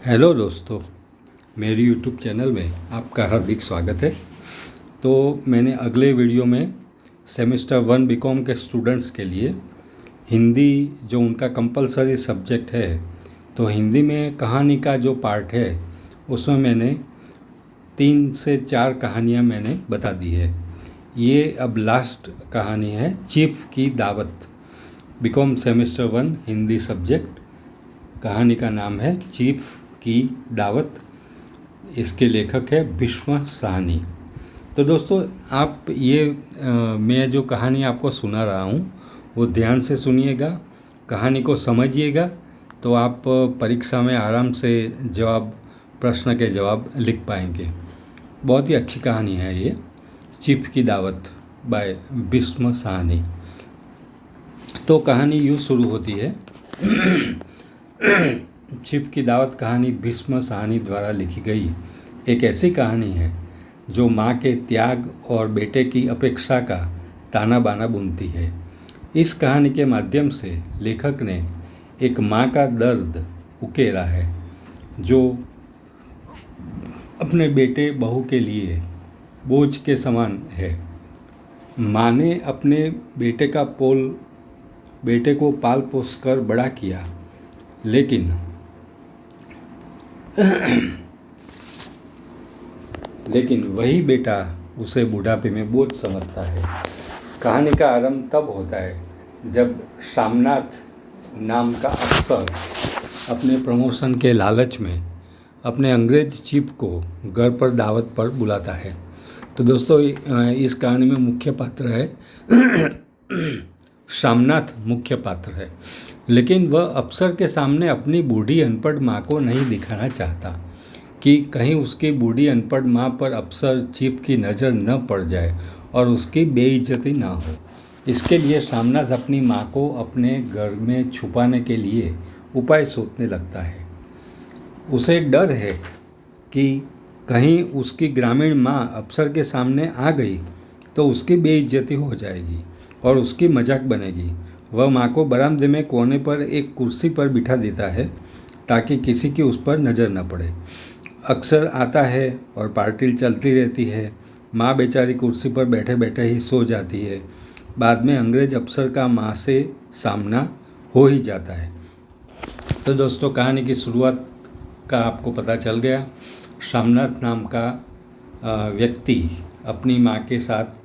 Hello दोस्तों, मेरी YouTube channel में आपका हार्दिक स्वागत है। तो मैंने अगले वीडियो में सेमेस्टर 1 बीकॉम के स्टूडेंट्स के लिए हिंदी जो उनका कंपलसरी सब्जेक्ट है, तो हिंदी में कहानी का जो पार्ट है उसमें मैंने 3 से 4 कहानियाँ मैंने बता दी है। ये अब लास्ट कहानी है, चीफ की दावत। बीकॉम सेमेस्टर 1 हिंदी सब्जेक्ट, कहानी का नाम है चीफ की दावत। इसके लेखक है भीष्म साहनी। तो दोस्तों, आप मैं जो कहानी आपको सुना रहा हूँ वो ध्यान से सुनिएगा, कहानी को समझिएगा, तो आप परीक्षा में आराम से प्रश्न के जवाब लिख पाएंगे। बहुत ही अच्छी कहानी है ये, चीफ की दावत बाय भीष्म साहनी। तो कहानी यूँ शुरू होती है। चीफ की दावत कहानी भीष्म साहनी द्वारा लिखी गई एक ऐसी कहानी है जो माँ के त्याग और बेटे की अपेक्षा का ताना बाना बुनती है। इस कहानी के माध्यम से लेखक ने एक माँ का दर्द उकेरा है जो अपने बेटे बहू के लिए बोझ के समान है। माँ ने अपने बेटे को पाल पोस कर बड़ा किया, लेकिन वही बेटा उसे बुढ़ापे में बोझ समझता है। कहानी का आरंभ तब होता है जब शामनाथ नाम का अफसर अपने प्रमोशन के लालच में अपने अंग्रेज चीफ को घर पर दावत पर बुलाता है। तो दोस्तों, इस कहानी में मुख्य पात्र है शामनाथ मुख्य पात्र है, लेकिन वह अफसर के सामने अपनी बूढ़ी अनपढ़ माँ को नहीं दिखाना चाहता कि कहीं उसकी बूढ़ी अनपढ़ माँ पर अफसर चीफ की नज़र न पड़ जाए और उसकी बेइज्जती ना हो। इसके लिए शामनाथ अपनी माँ को अपने घर में छुपाने के लिए उपाय सोचने लगता है। उसे डर है कि कहीं उसकी ग्रामीण माँ अफसर के सामने आ गई तो उसकी बेइज्जती हो जाएगी और उसकी मजाक बनेगी। वह माँ को बरामदे में कोने पर एक कुर्सी पर बिठा देता है ताकि किसी की उस पर नज़र न पड़े। अक्सर आता है और पार्टी चलती रहती है। माँ बेचारी कुर्सी पर बैठे बैठे ही सो जाती है। बाद में अंग्रेज अफसर का माँ से सामना हो ही जाता है। तो दोस्तों, कहानी की शुरुआत का आपको पता चल गया। शामनाथ नाम का व्यक्ति अपनी माँ के साथ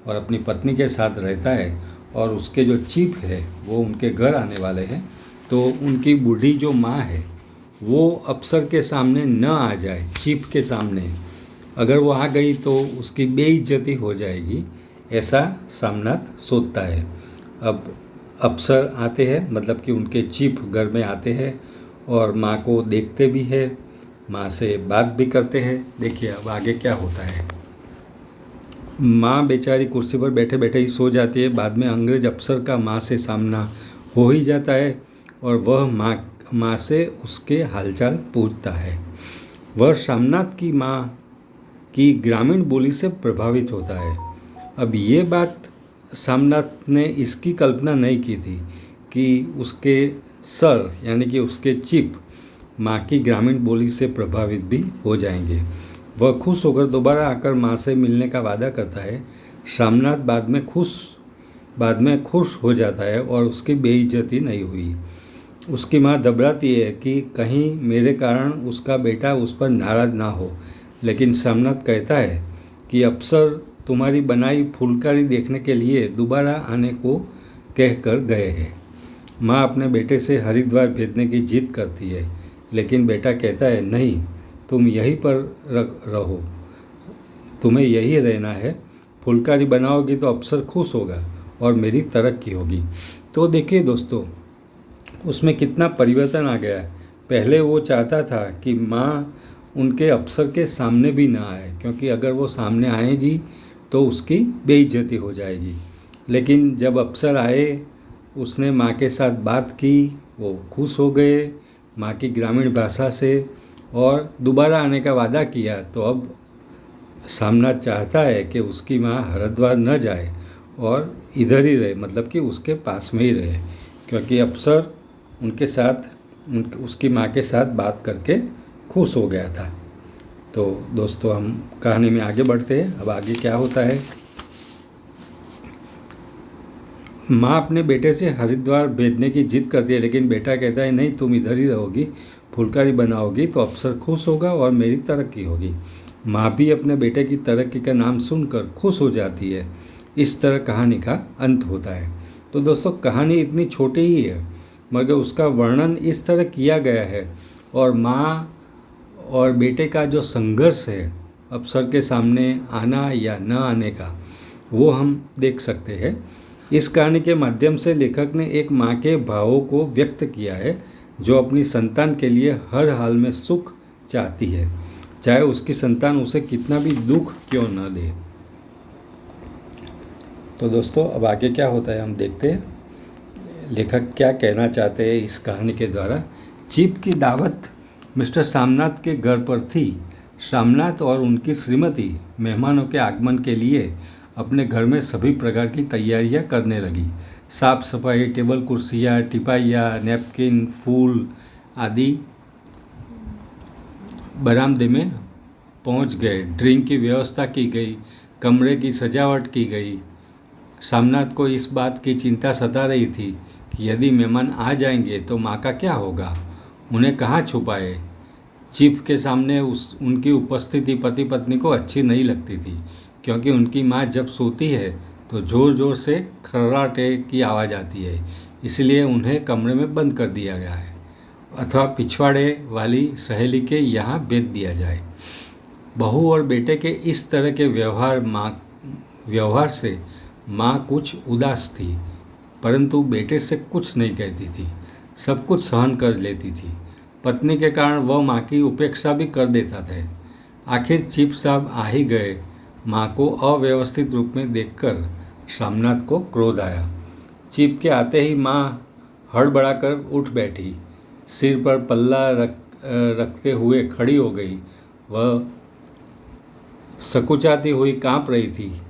और अपनी पत्नी के साथ रहता है और उसके जो चीफ है वो उनके घर आने वाले हैं। तो उनकी बूढ़ी जो माँ है वो अफसर के सामने न आ जाए, चीफ के सामने अगर वो आ गई तो उसकी बेइज्जती हो जाएगी, ऐसा शामनाथ सोचता है। अब अफसर आते हैं, मतलब कि उनके चीफ घर में आते हैं और माँ को देखते भी है, माँ से बात भी करते हैं। देखिए अब आगे क्या होता है। माँ बेचारी कुर्सी पर बैठे बैठे ही सो जाती है। बाद में अंग्रेज अफसर का माँ से सामना हो ही जाता है और वह माँ से उसके हालचाल पूछता है। वह शामनाथ की माँ की ग्रामीण बोली से प्रभावित होता है। अब ये बात शामनाथ ने इसकी कल्पना नहीं की थी कि उसके सर यानी कि उसके चीफ माँ की ग्रामीण बोली से प्रभावित भी हो जाएंगे। वह खुश होकर दोबारा आकर माँ से मिलने का वादा करता है। शामनाथ बाद में खुश हो जाता है और उसकी बेइज्जती नहीं हुई। उसकी माँ घबराती है कि कहीं मेरे कारण उसका बेटा उस पर नाराज़ ना हो, लेकिन शामनाथ कहता है कि अफसर तुम्हारी बनाई फुलकारी देखने के लिए दोबारा आने को कह कर गए हैं। माँ अपने बेटे से हरिद्वार भेजने की जिद करती है, लेकिन बेटा कहता है नहीं, तुम यहीं पर रहो, तुम्हें यहीं रहना है। फुलकारी बनाओगी तो अफसर खुश होगा और मेरी तरक्की होगी। तो देखिए दोस्तों, उसमें कितना परिवर्तन आ गया है। पहले वो चाहता था कि माँ उनके अफसर के सामने भी ना आए, क्योंकि अगर वो सामने आएगी तो उसकी बेइज्जती हो जाएगी। लेकिन जब अफसर आए, उसने माँ के साथ बात की, वो खुश हो गए माँ की ग्रामीण भाषा से और दोबारा आने का वादा किया। तो अब शामनाथ चाहता है कि उसकी माँ हरिद्वार न जाए और इधर ही रहे, मतलब कि उसके पास में ही रहे, क्योंकि अफसर उनके साथ उसकी माँ के साथ बात करके खुश हो गया था। तो दोस्तों हम कहानी में आगे बढ़ते हैं। अब आगे क्या होता है, माँ अपने बेटे से हरिद्वार भेजने की जिद करती है, लेकिन बेटा कहता है नहीं, तुम इधर ही रहोगी, फुलकारी बनाओगी तो अफसर खुश होगा और मेरी तरक्की होगी। माँ भी अपने बेटे की तरक्की का नाम सुनकर खुश हो जाती है। इस तरह कहानी का अंत होता है। तो दोस्तों कहानी इतनी छोटी ही है, मगर उसका वर्णन इस तरह किया गया है, और माँ और बेटे का जो संघर्ष है अफसर के सामने आना या न आने का, वो हम देख सकते हैं। इस कहानी के माध्यम से लेखक ने एक माँ के भावों को व्यक्त किया है, जो अपनी संतान के लिए हर हाल में सुख चाहती है, चाहे उसकी संतान उसे कितना भी दुख क्यों न दे। तो दोस्तों अब आगे क्या होता है हम देखते हैं, लेखक क्या कहना चाहते हैं इस कहानी के द्वारा। चीफ की दावत मिस्टर सामनाथ के घर पर थी। सामनाथ और उनकी श्रीमती मेहमानों के आगमन के लिए अपने घर में सभी प्रकार की तैयारियां करने लगी। साफ सफाई, टेबल कुर्सियाँ, टिपाइयाँ, नैपकिन, फूल आदि बरामदे में पहुंच गए। ड्रिंक की व्यवस्था की गई, कमरे की सजावट की गई। सामनाथ को इस बात की चिंता सता रही थी कि यदि मेहमान आ जाएंगे तो माँ का क्या होगा, उन्हें कहाँ छुपाए। चीफ के सामने उनकी उपस्थिति पति पत्नी को अच्छी नहीं लगती थी, क्योंकि उनकी माँ जब सोती है तो ज़ोर ज़ोर से खर्राटे की आवाज़ आती है। इसलिए उन्हें कमरे में बंद कर दिया गया है, अथवा पिछवाड़े वाली सहेली के यहाँ भेज दिया जाए। बहू और बेटे के इस तरह के व्यवहार से माँ कुछ उदास थी, परंतु बेटे से कुछ नहीं कहती थी, सब कुछ सहन कर लेती थी। पत्नी के कारण वह माँ की उपेक्षा भी कर देता था। आखिर चीफ साहब आ ही गए। माँ को अव्यवस्थित रूप में देखकर सामनाथ को क्रोध आया। चीफ के आते ही माँ हड़बड़ाकर उठ बैठी, सिर पर पल्ला रखते हुए खड़ी हो गई। वह सकुचाती हुई कांप रही थी।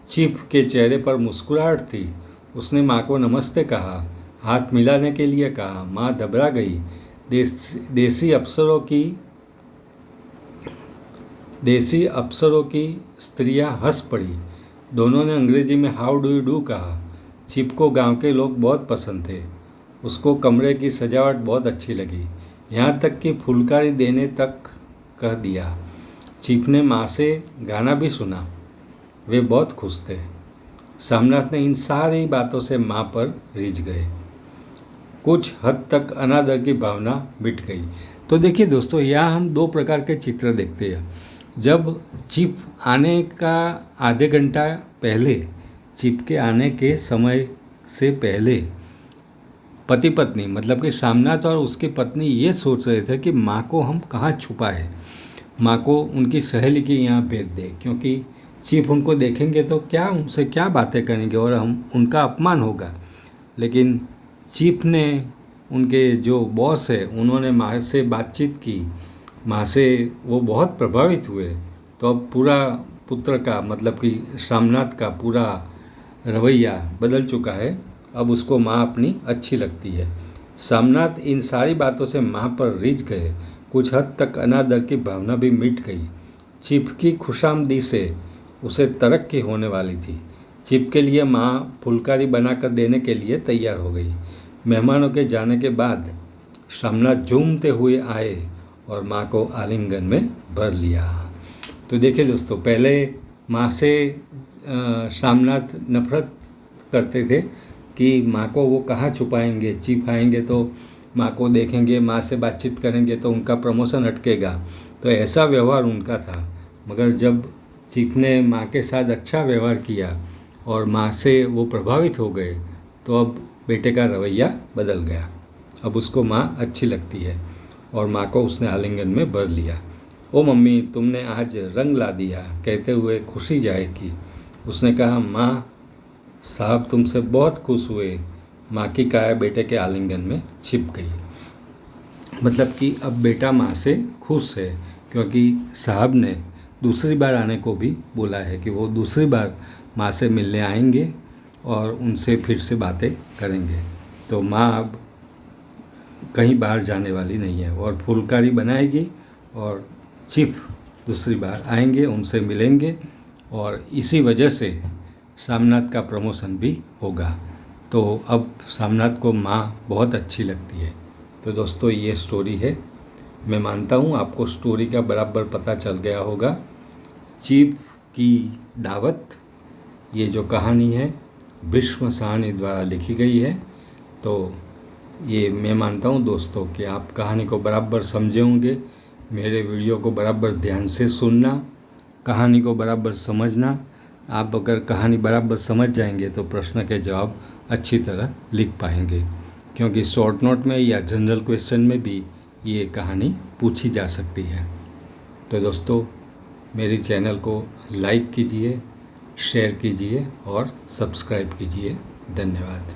चीफ के चेहरे पर मुस्कुराहट थी। उसने माँ को नमस्ते कहा, हाथ मिलाने के लिए कहा। माँ घबरा गई। देसी अफसरों की स्त्रियां हंस पड़ी। दोनों ने अंग्रेजी में हाउ डू यू डू कहा। चीफ को गांव के लोग बहुत पसंद थे। उसको कमरे की सजावट बहुत अच्छी लगी, यहाँ तक कि फुलकारी देने तक कह दिया। चीफ ने माँ से गाना भी सुना। वे बहुत खुश थे। सामनाथ ने इन सारी बातों से माँ पर रिझ गए। कुछ हद तक अनादर की भावना मिट गई। तो देखिए दोस्तों, यहाँ हम दो प्रकार के चित्र देखते हैं। जब चीफ आने का आधे घंटा पहले, चीफ के आने के समय से पहले पति पत्नी, मतलब कि सामनाथ और उसकी पत्नी ये सोच रहे थे कि माँ को हम कहाँ छुपाए, माँ को उनकी सहेली के यहाँ भेज दें, क्योंकि चीफ उनको देखेंगे तो क्या उनसे क्या बातें करेंगे और हम उनका अपमान होगा। लेकिन चीफ ने, उनके जो बॉस है, उन्होंने माँ से बातचीत की। माँ से वो बहुत प्रभावित हुए। तो अब पूरा पुत्र का, मतलब कि सामनाथ का पूरा रवैया बदल चुका है। अब उसको माँ अपनी अच्छी लगती है। सामनाथ इन सारी बातों से माँ पर रिझ गए। कुछ हद तक अनादर की भावना भी मिट गई। चीफ की खुशामदी से उसे तरक्की होने वाली थी। चीफ के लिए माँ फुलकारी बनाकर देने के लिए तैयार हो गई। मेहमानों के जाने के बाद सामनाथ झूमते हुए आए और माँ को आलिंगन में भर लिया। तो देखिए दोस्तों, पहले माँ से सामनाथ नफरत करते थे कि माँ को वो कहाँ छुपाएंगे, चीफ आएंगे तो माँ को देखेंगे, माँ से बातचीत करेंगे तो उनका प्रमोशन अटकेगा। तो ऐसा व्यवहार उनका था। मगर जब चीफ ने माँ के साथ अच्छा व्यवहार किया और माँ से वो प्रभावित हो गए, तो अब बेटे का रवैया बदल गया। अब उसको माँ अच्छी लगती है और माँ को उसने आलिंगन में भर लिया। ओ मम्मी, तुमने आज रंग ला दिया, कहते हुए खुशी जाहिर की। उसने कहा, माँ साहब तुमसे बहुत खुश हुए। माँ की काया बेटे के आलिंगन में छिप गई। मतलब कि अब बेटा माँ से खुश है, क्योंकि साहब ने दूसरी बार आने को भी बोला है कि वो दूसरी बार माँ से मिलने आएंगे और उनसे फिर से बातें करेंगे। तो माँ अब कहीं बाहर जाने वाली नहीं है और फुलकारी बनाएगी और चीफ दूसरी बार आएंगे, उनसे मिलेंगे और इसी वजह से सामनाथ का प्रमोशन भी होगा। तो अब सामनाथ को माँ बहुत अच्छी लगती है। तो दोस्तों ये स्टोरी है। मैं मानता हूँ आपको स्टोरी का बराबर पता चल गया होगा। चीफ की दावत, ये जो कहानी है भीष्म साहनी द्वारा लिखी गई है। तो ये मैं मानता हूँ दोस्तों कि आप कहानी को बराबर समझे होंगे। मेरे वीडियो को बराबर ध्यान से सुनना, कहानी को बराबर समझना। आप अगर कहानी बराबर समझ जाएंगे तो प्रश्न के जवाब अच्छी तरह लिख पाएंगे, क्योंकि शॉर्ट नोट में या जनरल क्वेश्चन में भी ये कहानी पूछी जा सकती है। तो दोस्तों मेरी चैनल को लाइक कीजिए, शेयर कीजिए और सब्सक्राइब कीजिए। धन्यवाद।